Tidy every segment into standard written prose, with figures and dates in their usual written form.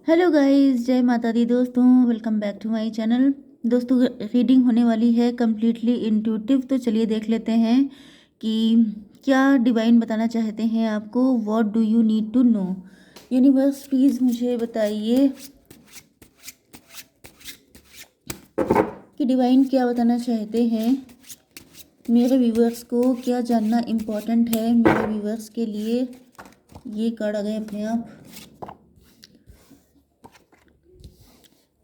Hello guys, जय माता दी दोस्तों। Welcome back to my channel. दोस्तों, रीडिंग होने वाली है कम्प्लीटली इंट्यूटिव। तो चलिए देख लेते हैं कि क्या डिवाइन बताना चाहते हैं आपको। What do you need to know. Universe please मुझे बताइए कि डिवाइन क्या बताना चाहते हैं मेरे व्यूवर्स को। क्या जानना इम्पोर्टेंट है मेरे व्यूवर्स के लिए। ये कार्ड आ गए अपने आप।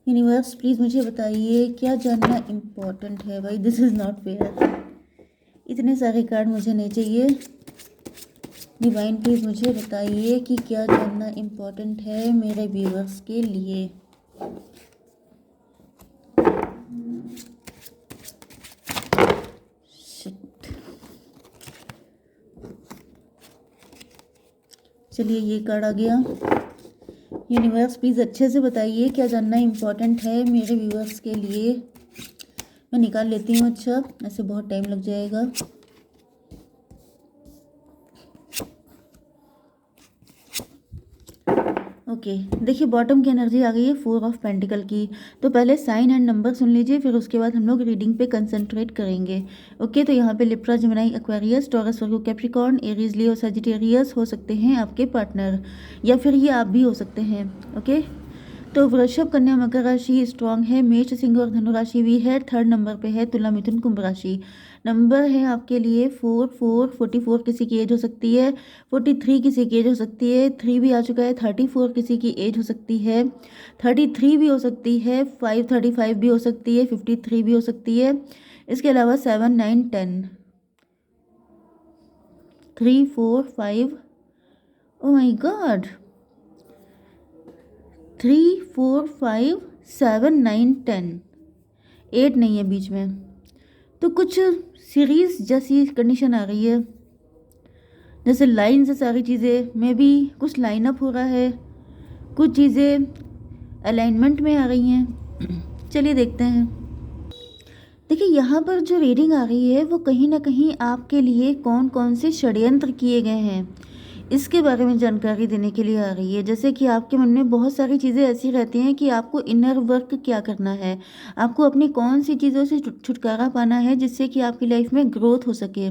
यूनिवर्स प्लीज़ मुझे बताइए क्या जानना इम्पोर्टेंट है। भाई दिस इज़ नॉट फेयर, इतने सारे कार्ड मुझे नहीं चाहिए। डिवाइन प्लीज़ मुझे बताइए कि क्या जानना इम्पोर्टेंट है मेरे व्यूअर्स के लिए। शिट। चलिए ये कार्ड आ गया। यूनिवर्स प्लीज़ अच्छे से बताइए क्या जानना इम्पोर्टेंट है मेरे व्यूअर्स के लिए। मैं निकाल लेती हूँ। अच्छा, ऐसे बहुत टाइम लग जाएगा। ओके, देखिए बॉटम की एनर्जी आ गई है 4 ऑफ पेंटिकल की। तो पहले साइन एंड नंबर सुन लीजिए, फिर उसके बाद हम लोग रीडिंग पे कंसंट्रेट करेंगे। ओके, तो यहाँ पे लिब्रा, जेमिनी, एक्वेरियस, टॉरस, वर्गो, कैप्रिकॉर्न, एरीज, लियो, सजिटेरियस हो सकते हैं आपके पार्टनर, या फिर ये आप भी हो सकते हैं। ओके, तो वृषभ, कन्या, मकर राशि स्ट्रांग है। मेष, सिंह और धनु राशि भी है। 3rd नंबर पे है तुला, मिथुन, कुंभ राशि। नंबर है आपके लिए 4, 4, 44 किसी की एज हो सकती है। 43 किसी की एज हो सकती है। 3 भी आ चुका है। 34 किसी की एज हो सकती है। 33 भी हो सकती है। 5, 35 भी हो सकती है। 53 भी हो सकती है। इसके अलावा 7, 9, 10, 3, 4, 5। ओ माई गॉड, 3, 4, 5, 7, 9, 10, 8 नहीं है बीच में। तो कुछ सीरीज जैसी कंडीशन आ रही है, जैसे लाइन से सारी चीज़ें में भी कुछ लाइन अप हो रहा है, कुछ चीज़ें अलाइनमेंट में आ रही हैं। चलिए देखते हैं। देखिए यहाँ पर जो रीडिंग आ रही है वो कहीं ना कहीं आपके लिए कौन कौन से षड्यंत्र किए गए हैं इसके बारे में जानकारी देने के लिए आ रही है। जैसे कि आपके मन में बहुत सारी चीज़ें ऐसी रहती हैं कि आपको इनर वर्क क्या करना है, आपको अपनी कौन सी चीज़ों से छुटकारा पाना है जिससे कि आपकी लाइफ में ग्रोथ हो सके।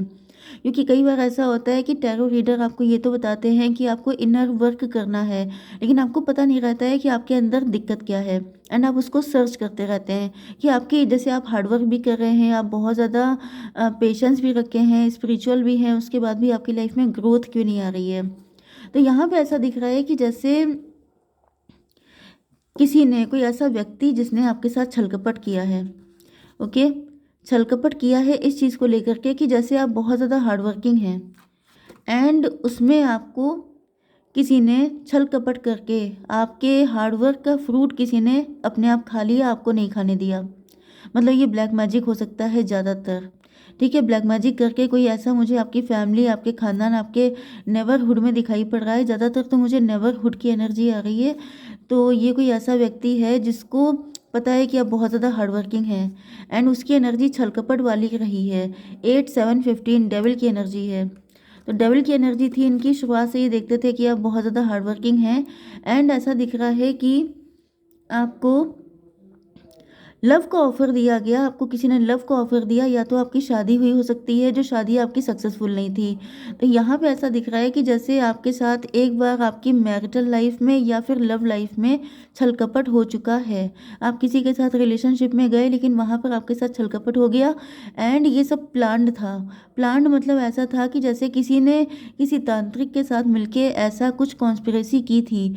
क्योंकि कई बार ऐसा होता है कि टैरो रीडर आपको ये तो बताते हैं कि आपको इनर वर्क करना है, लेकिन आपको पता नहीं रहता है कि आपके अंदर दिक्कत क्या है, एंड आप उसको सर्च करते रहते हैं कि आपके, जैसे आप हार्डवर्क भी कर रहे हैं, आप बहुत ज़्यादा पेशेंस भी रखे हैं, स्पिरिचुअल भी हैं, उसके बाद भी आपकी लाइफ में ग्रोथ क्यों नहीं आ रही है। तो यहाँ पे ऐसा दिख रहा है कि जैसे किसी ने, कोई ऐसा व्यक्ति जिसने आपके साथ छल कपट किया है। ओके, छल कपट किया है इस चीज़ को लेकर के कि जैसे आप बहुत ज़्यादा हार्डवर्किंग हैं एंड उसमें आपको किसी ने छल कपट करके आपके हार्डवर्क का फ्रूट किसी ने अपने आप खा लिया, आपको नहीं खाने दिया। मतलब ये ब्लैक मैजिक हो सकता है ज़्यादातर। ठीक है, ब्लैक मैजिक करके कोई ऐसा, मुझे आपकी फैमिली, आपके खानदान, आपके नेबरहुड में दिखाई पड़ रहा है। ज़्यादातर तो मुझे नेबरहुड की एनर्जी आ रही है। तो ये कोई ऐसा व्यक्ति है जिसको पता है कि आप बहुत ज़्यादा हार्डवर्किंग हैं एंड उसकी एनर्जी छल कपट वाली रही है। 8, 7, 15 डेविल की एनर्जी है। तो डेविल की एनर्जी थी इनकी। शुरुआत से ये देखते थे कि आप बहुत ज़्यादा हार्डवर्किंग हैं एंड ऐसा दिख रहा है कि आपको लव का ऑफर दिया गया, आपको किसी ने लव का ऑफर दिया, या तो आपकी शादी हुई हो सकती है जो शादी आपकी सक्सेसफुल नहीं थी। तो यहाँ पे ऐसा दिख रहा है कि जैसे आपके साथ एक बार आपकी मैरिटल लाइफ में या फिर लव लाइफ में छल कपट हो चुका है। आप किसी के साथ रिलेशनशिप में गए लेकिन वहाँ पर आपके साथ छल कपट हो गया एंड ये सब प्लान्ड था। प्लान्ड मतलब ऐसा था कि जैसे किसी ने किसी तांत्रिक के साथ मिलके ऐसा कुछ कॉन्स्पिरेसी की थी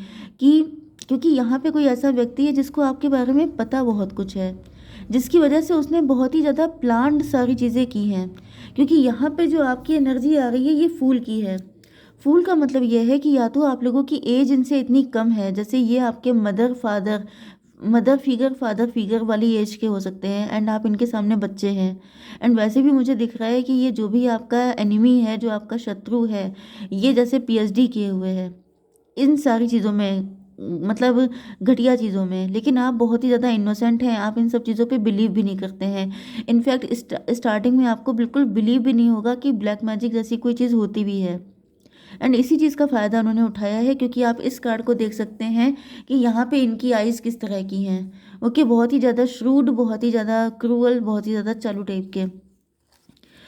कि, क्योंकि यहाँ पे कोई ऐसा व्यक्ति है जिसको आपके बारे में पता बहुत कुछ है, जिसकी वजह से उसने बहुत ही ज़्यादा प्लान्ड सारी चीज़ें की हैं। क्योंकि यहाँ पे जो आपकी एनर्जी आ रही है ये फूल की है। फूल का मतलब यह है कि या तो आप लोगों की एज इनसे इतनी कम है, जैसे ये आपके मदर फिगर, फादर फिगर वाली एज के हो सकते हैं एंड आप इनके सामने बच्चे हैं। एंड वैसे भी मुझे दिख रहा है कि ये जो भी आपका एनिमी है, जो आपका शत्रु है, ये जैसे पीएचडी किए हुए है इन सारी चीज़ों में, मतलब घटिया चीज़ों में, लेकिन आप बहुत ही ज़्यादा इनोसेंट हैं। आप इन सब चीज़ों पे बिलीव भी नहीं करते हैं। इनफैक्ट स्टार्टिंग में आपको बिल्कुल बिलीव भी नहीं होगा कि ब्लैक मैजिक जैसी कोई चीज़ होती भी है। एंड इसी चीज़ का फ़ायदा उन्होंने उठाया है, क्योंकि आप इस कार्ड को देख सकते हैं कि यहाँ पे इनकी आइज़ किस तरह की हैं। ओके, बहुत ही ज़्यादा श्रूड, बहुत ही ज़्यादा क्रूअल, बहुत ही ज़्यादा चालू टाइप के।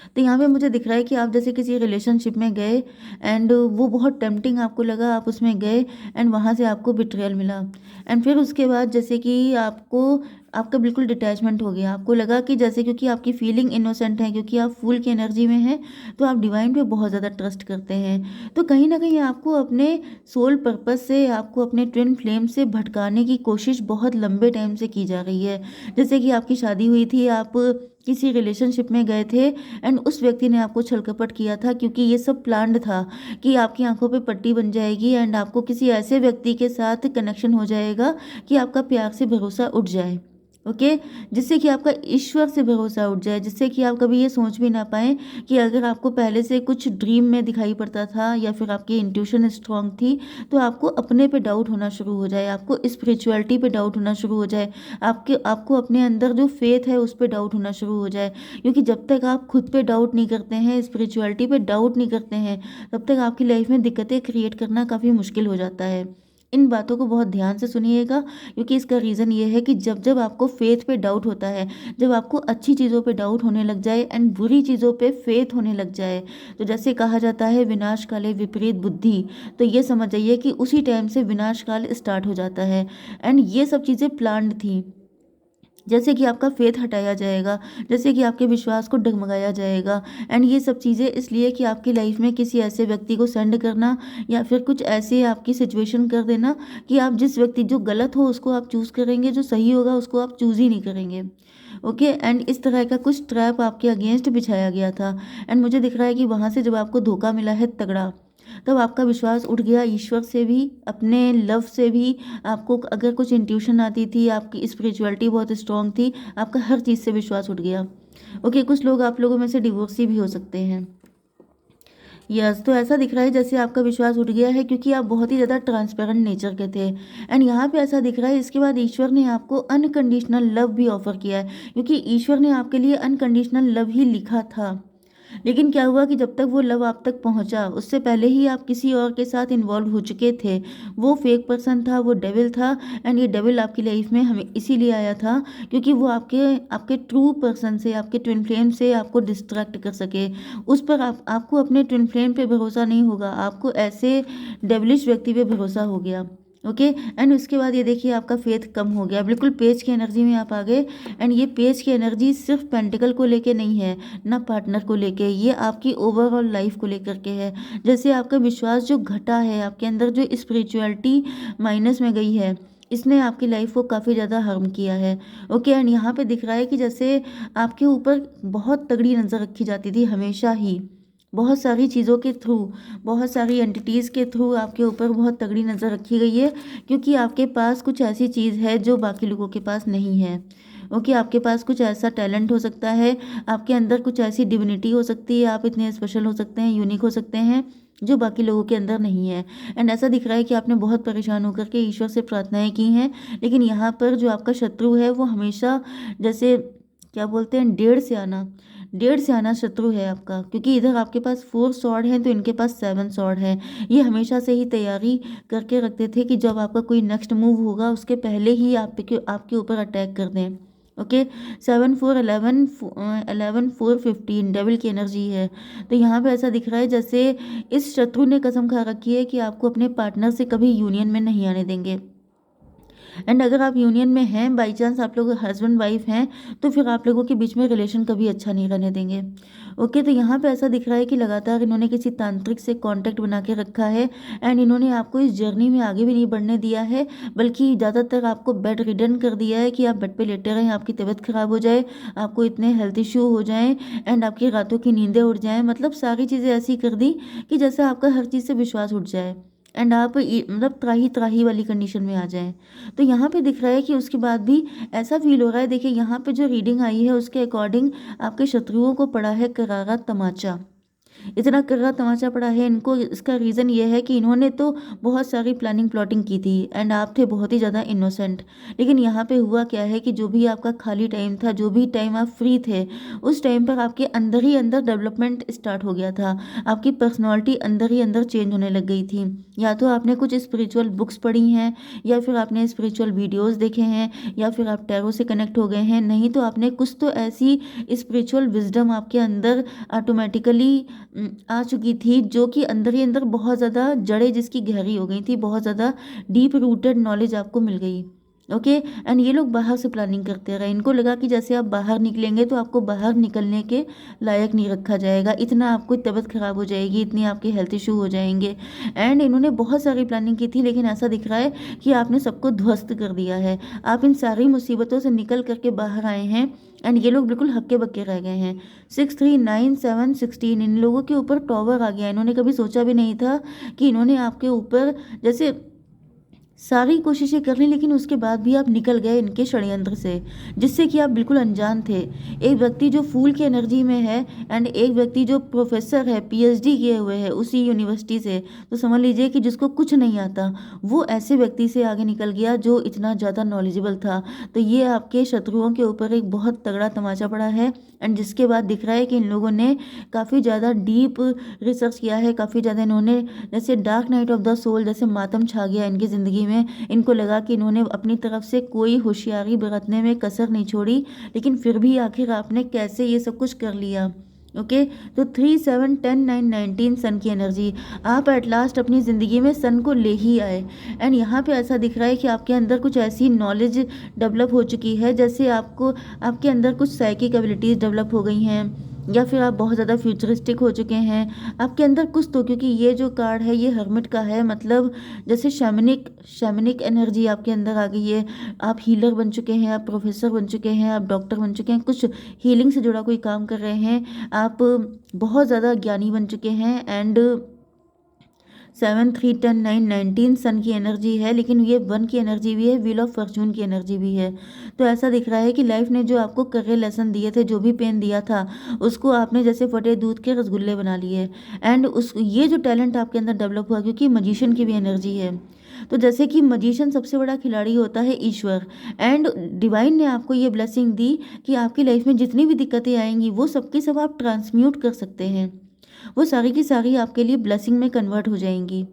तो यहाँ पे मुझे दिख रहा है कि आप जैसे किसी रिलेशनशिप में गए एंड वो बहुत टेम्पटिंग आपको लगा, आप उसमें गए एंड वहाँ से आपको बिट्रेयल मिला। एंड फिर उसके बाद जैसे कि आपका बिल्कुल डिटैचमेंट हो गया। आपको लगा कि जैसे, क्योंकि आपकी फीलिंग इनोसेंट है, क्योंकि आप फूल की एनर्जी में हैं, तो आप डिवाइन पे बहुत ज़्यादा ट्रस्ट करते हैं। तो कहीं ना कहीं आपको अपने सोल पर्पस से, आपको अपने ट्विन फ्लेम से भटकाने की कोशिश बहुत लंबे टाइम से की जा रही है। जैसे कि आपकी शादी हुई थी, आप किसी रिलेशनशिप में गए थे एंड उस व्यक्ति ने आपको छलकपट किया था, क्योंकि ये सब प्लान्ड था कि आपकी आंखों पे पट्टी बन जाएगी एंड आपको किसी ऐसे व्यक्ति के साथ कनेक्शन हो जाएगा कि आपका प्यार से भरोसा उठ जाए। ओके, जिससे कि आपका ईश्वर से भरोसा उठ जाए, जिससे कि आप कभी ये सोच भी ना पाएँ कि अगर आपको पहले से कुछ ड्रीम में दिखाई पड़ता था या फिर आपकी इंट्यूशन स्ट्रांग थी, तो आपको अपने पे डाउट होना शुरू हो जाए, आपको स्पिरिचुअलिटी पे डाउट होना शुरू हो जाए, आपको अपने अंदर जो फेथ है उस पे डाउट होना शुरू हो जाए। क्योंकि जब तक आप खुद पे डाउट नहीं करते हैं, स्पिरिचुअलिटी पे डाउट नहीं करते हैं, तब तक आपकी लाइफ में दिक्कतें क्रिएट करना काफ़ी मुश्किल हो जाता है। इन बातों को बहुत ध्यान से सुनिएगा, क्योंकि इसका रीज़न ये है कि जब जब आपको फेथ पे डाउट होता है, जब आपको अच्छी चीज़ों पे डाउट होने लग जाए एंड बुरी चीज़ों पे फेथ होने लग जाए, तो जैसे कहा जाता है विनाश काले विपरीत बुद्धि, तो ये समझ जाइए कि उसी टाइम से विनाश काल स्टार्ट हो जाता है। एंड ये सब चीज़ें प्लान्ड थी। जैसे कि आपका फेथ हटाया जाएगा, जैसे कि आपके विश्वास को डगमगाया जाएगा एंड ये सब चीज़ें इसलिए कि आपकी लाइफ में किसी ऐसे व्यक्ति को सेंड करना या फिर कुछ ऐसे आपकी सिचुएशन कर देना कि आप जिस व्यक्ति, जो गलत हो उसको आप चूज़ करेंगे, जो सही होगा उसको आप चूज़ ही नहीं करेंगे। ओके, एंड इस तरह का कुछ ट्रैप आपके अगेंस्ट बिछाया गया था। एंड मुझे दिख रहा है कि वहाँ से जब आपको धोखा मिला है तगड़ा, तब आपका विश्वास उठ गया, ईश्वर से भी, अपने लव से भी। आपको अगर कुछ इंट्यूशन आती थी, आपकी स्पिरिचुअलिटी बहुत स्ट्रांग थी, आपका हर चीज़ से विश्वास उठ गया। ओके, कुछ लोग आप लोगों में से डिवोर्सी भी हो सकते हैं। यस, तो ऐसा दिख रहा है जैसे आपका विश्वास उठ गया है, क्योंकि आप बहुत ही ज़्यादा ट्रांसपेरेंट नेचर के थे। एंड यहाँ पे ऐसा दिख रहा है, इसके बाद ईश्वर ने आपको अनकंडीशनल लव भी ऑफर किया है, क्योंकि ईश्वर ने आपके लिए अनकंडीशनल लव ही लिखा था। लेकिन क्या हुआ कि जब तक वो लव आप तक पहुंचा, उससे पहले ही आप किसी और के साथ इन्वॉल्व हो चुके थे। वो फेक पर्सन था, वो डेविल था। एंड ये डेविल आपकी लाइफ में हमें इसीलिए आया था, क्योंकि वो आपके आपके ट्रू पर्सन से, आपके ट्विन फ्लेम से आपको डिस्ट्रैक्ट कर सके। उस पर आपको अपने ट्विन फ्लेम पे भरोसा नहीं होगा, आपको ऐसे डेविलिश व्यक्ति पे भरोसा हो गया। ओके, एंड उसके बाद ये देखिए आपका फेथ कम हो गया, बिल्कुल पेज की एनर्जी में आप आ गए। एंड ये पेज की एनर्जी सिर्फ पेंटिकल को लेके नहीं है, ना पार्टनर को लेके, ये आपकी ओवरऑल लाइफ को लेकर के है। जैसे आपका विश्वास जो घटा है, आपके अंदर जो स्पिरिचुअलिटी माइनस में गई है, इसने आपकी लाइफ को काफ़ी ज़्यादा हार्म किया है। ओके, एंड यहाँ पे दिख रहा है कि जैसे आपके ऊपर बहुत तगड़ी नज़र रखी जाती थी हमेशा ही, बहुत सारी चीज़ों के थ्रू, बहुत सारी एंटिटीज़ के थ्रू आपके ऊपर बहुत तगड़ी नज़र रखी गई है, क्योंकि आपके पास कुछ ऐसी चीज़ है जो बाकी लोगों के पास नहीं है। ओके, आपके पास कुछ ऐसा टैलेंट हो सकता है, आपके अंदर कुछ ऐसी डिविनिटी हो सकती है, आप इतने स्पेशल हो सकते हैं, यूनिक हो सकते हैं, जो बाकी लोगों के अंदर नहीं है। एंड ऐसा दिख रहा है कि आपने बहुत परेशान होकर के ईश्वर से प्रार्थनाएं की हैं, लेकिन यहाँ पर जो आपका शत्रु है वो हमेशा, जैसे क्या बोलते हैं, डेढ़ से आना शत्रु है आपका, क्योंकि इधर आपके पास 4 स्वॉर्ड हैं तो इनके पास 7 स्वॉर्ड है। ये हमेशा से ही तैयारी करके रखते थे कि जब आपका कोई नेक्स्ट मूव होगा उसके पहले ही आपके ऊपर अटैक कर दें। ओके, 7 4 11 4 15 डेविल की एनर्जी है। तो यहाँ पे ऐसा दिख रहा है जैसे इस शत्रु ने कसम खा रखी है कि आपको अपने पार्टनर से कभी यूनियन में नहीं आने देंगे। एंड अगर आप यूनियन में हैं, बाई चांस आप लोग हस्बैंड वाइफ हैं, तो फिर आप लोगों के बीच में रिलेशन कभी अच्छा नहीं रहने देंगे। ओके, तो यहाँ पे ऐसा दिख रहा है कि लगातार इन्होंने किसी तांत्रिक से कांटेक्ट बना के रखा है एंड इन्होंने आपको इस जर्नी में आगे भी नहीं बढ़ने दिया है, बल्कि ज़्यादातर आपको बेड रिडन कर दिया है कि आप बेड पे लेटे रहें, आपकी तबीयत खराब हो जाए, आपको इतने हेल्थ इश्यू हो जाएं एंड आपकी रातों की नींदें उड़ जाएं, मतलब सारी चीज़ें ऐसी कर दी कि जैसे आपका हर चीज़ से विश्वास उठ जाए एंड आप मतलब त्राही त्राही वाली कंडीशन में आ जाएं। तो यहाँ पे दिख रहा है कि उसके बाद भी ऐसा फील हो रहा है। देखिए यहाँ पे जो रीडिंग आई है उसके अकॉर्डिंग आपके शत्रुओं को पड़ा है करारा तमाचा। इतना कर्रा तमाचा पड़ा है इनको। इसका रीज़न ये है कि इन्होंने तो बहुत सारी प्लानिंग प्लॉटिंग की थी एंड आप थे बहुत ही ज़्यादा इनोसेंट। लेकिन यहाँ पे हुआ क्या है कि जो भी आपका खाली टाइम था, जो भी टाइम आप फ्री थे, उस टाइम पर आपके अंदर ही अंदर डेवलपमेंट स्टार्ट हो गया था। आपकी पर्सनैलिटी अंदर ही अंदर चेंज होने लग गई थी। या तो आपने कुछ स्पिरिचुअल बुक्स पढ़ी हैं, या फिर आपने स्पिरिचुअल वीडियोज़ देखे हैं, या फिर आप टैरो से कनेक्ट हो गए हैं। नहीं तो आपने कुछ तो ऐसी स्पिरिचुअल विजडम आपके अंदर ऑटोमेटिकली आ चुकी थी, जो कि अंदर ही अंदर बहुत ज़्यादा जड़ें जिसकी गहरी हो गई थी, बहुत ज़्यादा डीप रूटेड नॉलेज आपको मिल गई। ओके। एंड ये लोग बाहर से प्लानिंग करते रहे। इनको लगा कि जैसे आप बाहर निकलेंगे तो आपको बाहर निकलने के लायक नहीं रखा जाएगा, इतना आपको तबीयत खराब हो जाएगी, इतनी आपके हेल्थ इशू हो जाएंगे। एंड इन्होंने बहुत सारी प्लानिंग की थी, लेकिन ऐसा दिख रहा है कि आपने सबको ध्वस्त कर दिया है। आप इन सारी मुसीबतों से निकल करके बाहर आए हैं एंड ये लोग बिल्कुल हक्के बक्के रह गए हैं। 6 3 9 7 16 इन लोगों के ऊपर टॉवर आ गया। इन्होंने कभी सोचा भी नहीं था कि इन्होंने आपके ऊपर जैसे सारी कोशिशें कर ली, लेकिन उसके बाद भी आप निकल गए इनके षड्यंत्र से, जिससे कि आप बिल्कुल अनजान थे। एक व्यक्ति जो फूल की एनर्जी में है एंड एक व्यक्ति जो प्रोफेसर है, पीएचडी किए हुए है उसी यूनिवर्सिटी से, तो समझ लीजिए कि जिसको कुछ नहीं आता वो ऐसे व्यक्ति से आगे निकल गया जो इतना ज़्यादा नॉलेजेबल था। तो ये आपके शत्रुओं के ऊपर एक बहुत तगड़ा तमाचा पड़ा है। एंड जिसके बाद दिख रहा है कि इन लोगों ने काफ़ी ज़्यादा डीप रिसर्च किया है, काफ़ी ज़्यादा इन्होंने जैसे dark night of the soul जैसे मातम छा गया इनकी ज़िंदगी में। इनको लगा कि इन्होंने अपनी तरफ से कोई होशियारी बरतने में कसर नहीं छोड़ी, लेकिन फिर भी आखिर आपने कैसे ये सब कुछ कर लिया। ओके। तो 3 7 10 9 19 सन की एनर्जी, आप एट लास्ट अपनी ज़िंदगी में सन को ले ही आए। एंड यहाँ पे ऐसा दिख रहा है कि आपके अंदर कुछ ऐसी नॉलेज डेवलप हो चुकी है, जैसे आपको आपके अंदर कुछ साइकिक एबिलिटीज़ डेवलप हो गई हैं, या फिर आप बहुत ज़्यादा फ्यूचरिस्टिक हो चुके हैं आपके अंदर कुछ तो। क्योंकि ये जो कार्ड है ये हर्मिट का है, मतलब जैसे शैमनिक एनर्जी आपके अंदर आ गई है। आप हीलर बन चुके हैं, आप प्रोफेसर बन चुके हैं, आप डॉक्टर बन चुके हैं, कुछ हीलिंग से जुड़ा कोई काम कर रहे हैं, आप बहुत ज़्यादा ज्ञानी बन चुके हैं। एंड 7 3 10 9 19 सन की एनर्जी है, लेकिन ये 1 की एनर्जी भी है, व्हील ऑफ फॉर्चून की एनर्जी भी है। तो ऐसा दिख रहा है कि लाइफ ने जो आपको कर्रे लेसन दिए थे, जो भी पेन दिया था, उसको आपने जैसे फटे दूध के रसगुल्ले बना लिए। एंड उस ये जो टैलेंट आपके अंदर डेवलप हुआ, क्योंकि मजिशियन की भी एनर्जी है, तो जैसे कि मजिशियन सबसे बड़ा खिलाड़ी होता है ईश्वर। एंड डिवाइन ने आपको ये ब्लेसिंग दी कि आपकी लाइफ में जितनी भी दिक्कतें आएंगी वो सबकी सब आप ट्रांसम्यूट कर सकते हैं, वो सारी की सारी आपके लिए ब्लेसिंग में कन्वर्ट हो जाएंगी।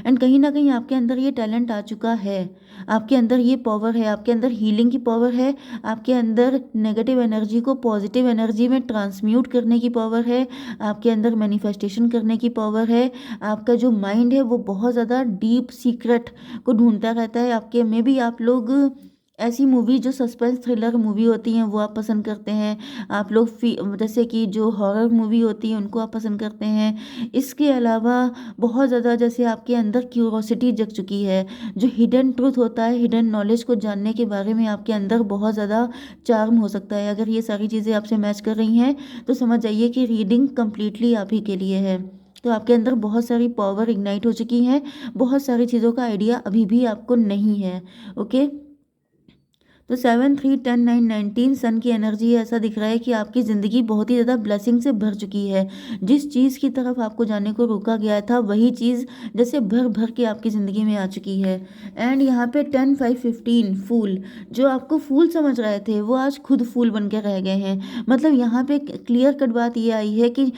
एंड कहीं ना कहीं आपके अंदर ये टैलेंट आ चुका है, आपके अंदर ये पावर है, आपके अंदर हीलिंग की पावर है, आपके अंदर नेगेटिव एनर्जी को पॉजिटिव एनर्जी में ट्रांसम्यूट करने की पावर है, आपके अंदर मैनिफेस्टेशन करने की पावर है। आपका जो माइंड है वो बहुत ज़्यादा डीप सीक्रेट को ढूंढता रहता है। आपके में भी आप लोग ऐसी मूवी जो सस्पेंस थ्रिलर मूवी होती हैं वो आप पसंद करते हैं। आप लोग जैसे कि जो हॉरर मूवी होती है उनको आप पसंद करते हैं। इसके अलावा बहुत ज़्यादा जैसे आपके अंदर क्यूरोसिटी जग चुकी है, जो हिडन ट्रूथ होता है, हिडन नॉलेज को जानने के बारे में आपके अंदर बहुत ज़्यादा चार्म हो सकता है। अगर ये सारी चीज़ें आपसे मैच कर रही हैं तो समझ जाइए कि रीडिंग कम्प्लीटली आप ही के लिए है। तो आपके अंदर बहुत सारी पावर इग्नाइट हो चुकी हैं, बहुत सारी चीज़ों का आइडिया अभी भी आपको नहीं है। ओके। तो 7 3 10 9 19 सन की एनर्जी ऐसा दिख रहा है कि आपकी ज़िंदगी बहुत ही ज़्यादा ब्लेसिंग से भर चुकी है। जिस चीज़ की तरफ आपको जाने को रोका गया था वही चीज़ जैसे भर भर के आपकी ज़िंदगी में आ चुकी है। एंड यहाँ पे 10 5 15 फूल, जो आपको फूल समझ रहे थे वो आज खुद फूल बन के रह गए हैं। मतलब यहाँ पे क्लियर कट बात ये आई है कि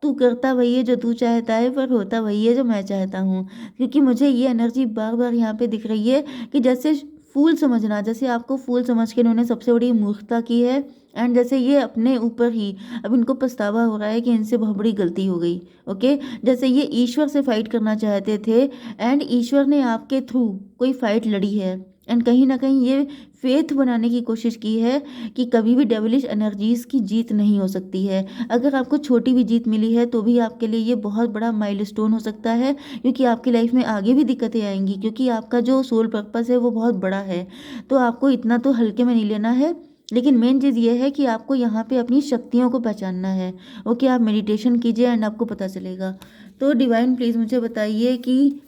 तू करता वही है जो तू चाहता है, पर होता वही है जो मैं चाहता हूँ। क्योंकि मुझे ये एनर्जी बार बार यहाँ पे दिख रही है कि जैसे फूल समझना, जैसे आपको फूल समझ के इन्होंने सबसे बड़ी मूर्खता की है। एंड जैसे ये अपने ऊपर ही अब इनको पछतावा हो रहा है कि इनसे बहुत बड़ी गलती हो गई। ओके। जैसे ये ईश्वर से फाइट करना चाहते थे एंड ईश्वर ने आपके थ्रू कोई फाइट लड़ी है। एंड कहीं ना कहीं ये फेथ बनाने की कोशिश की है कि कभी भी डेविलिश एनर्जीज की जीत नहीं हो सकती है। अगर आपको छोटी भी जीत मिली है तो भी आपके लिए ये बहुत बड़ा माइलस्टोन हो सकता है, क्योंकि आपकी लाइफ में आगे भी दिक्कतें आएंगी, क्योंकि आपका जो सोल पर्पस है वो बहुत बड़ा है। तो आपको इतना तो हल्के में नहीं लेना है। लेकिन मेन चीज़ ये है कि आपको यहाँ पे अपनी शक्तियों को पहचानना है। ओके। आप मेडिटेशन कीजिए एंड आपको पता चलेगा। तो डिवाइन प्लीज़ मुझे बताइए कि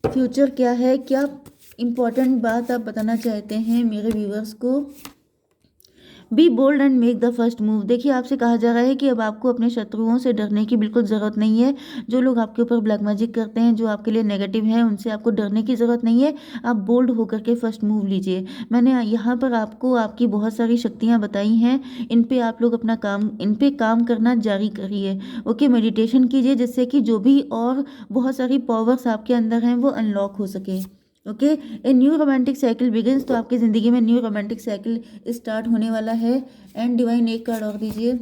फ्यूचर क्या है, क्या इम्पोर्टेंट बात आप बताना चाहते हैं मेरे व्यूवर्स को। Be bold and make the first move. देखिए आपसे कहा जा रहा है कि अब आपको अपने शत्रुओं से डरने की बिल्कुल ज़रूरत नहीं है। जो लोग आपके ऊपर ब्लैक मैजिक करते हैं, जो आपके लिए नेगेटिव हैं, उनसे आपको डरने की ज़रूरत नहीं है। आप बोल्ड होकर के फर्स्ट मूव लीजिए। मैंने यहाँ पर आपको आपकी बहुत सारी शक्तियाँ बताई हैं, इन पे आप लोग अपना इन पे काम करना जारी करिए। ओके, मेडिटेशन कीजिए जिससे कि जो भी और बहुत सारी पावर्स आपके अंदर हैं वो अनलॉक हो सके। Okay, a new romantic cycle begins. तो आपकी ज़िंदगी में न्यू रोमांटिक साइकिल स्टार्ट होने वाला है। एंड डिवाइन एक कार्ड और दीजिए।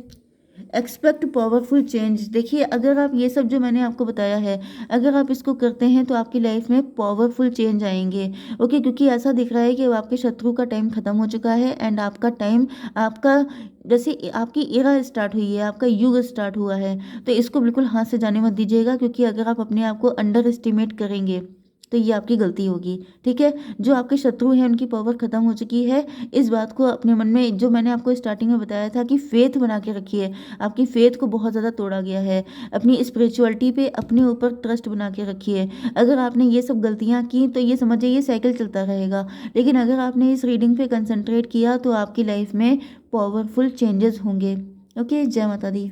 Expect powerful change. देखिए अगर आप ये सब जो मैंने आपको बताया है, अगर आप इसको करते हैं तो आपकी लाइफ में पावरफुल चेंज आएंगे। ओके, क्योंकि ऐसा दिख रहा है कि अब आपके शत्रु का टाइम ख़त्म हो चुका है एंड आपका टाइम, आपका जैसे आपकी एरा स्टार्ट हुई है, आपका युग स्टार्ट हुआ है। तो इसको बिल्कुल हाथ से जाने मत दीजिएगा, क्योंकि अगर आप अपने आप को अंडर एस्टिमेट करेंगे तो ये आपकी गलती होगी। ठीक है, जो आपके शत्रु हैं उनकी पावर खत्म हो चुकी है। इस बात को अपने मन में, जो मैंने आपको स्टार्टिंग में बताया था कि फेथ बना के रखिए। आपकी फेथ को बहुत ज़्यादा तोड़ा गया है। अपनी स्पिरिचुअलिटी पे अपने ऊपर ट्रस्ट बना के रखिए। अगर आपने ये सब गलतियाँ की तो ये समझिए ये साइकिल चलता रहेगा, लेकिन अगर आपने इस रीडिंग पे कंसंट्रेट किया तो आपकी लाइफ में पावरफुल चेंजेस होंगे। ओके, जय माता दी।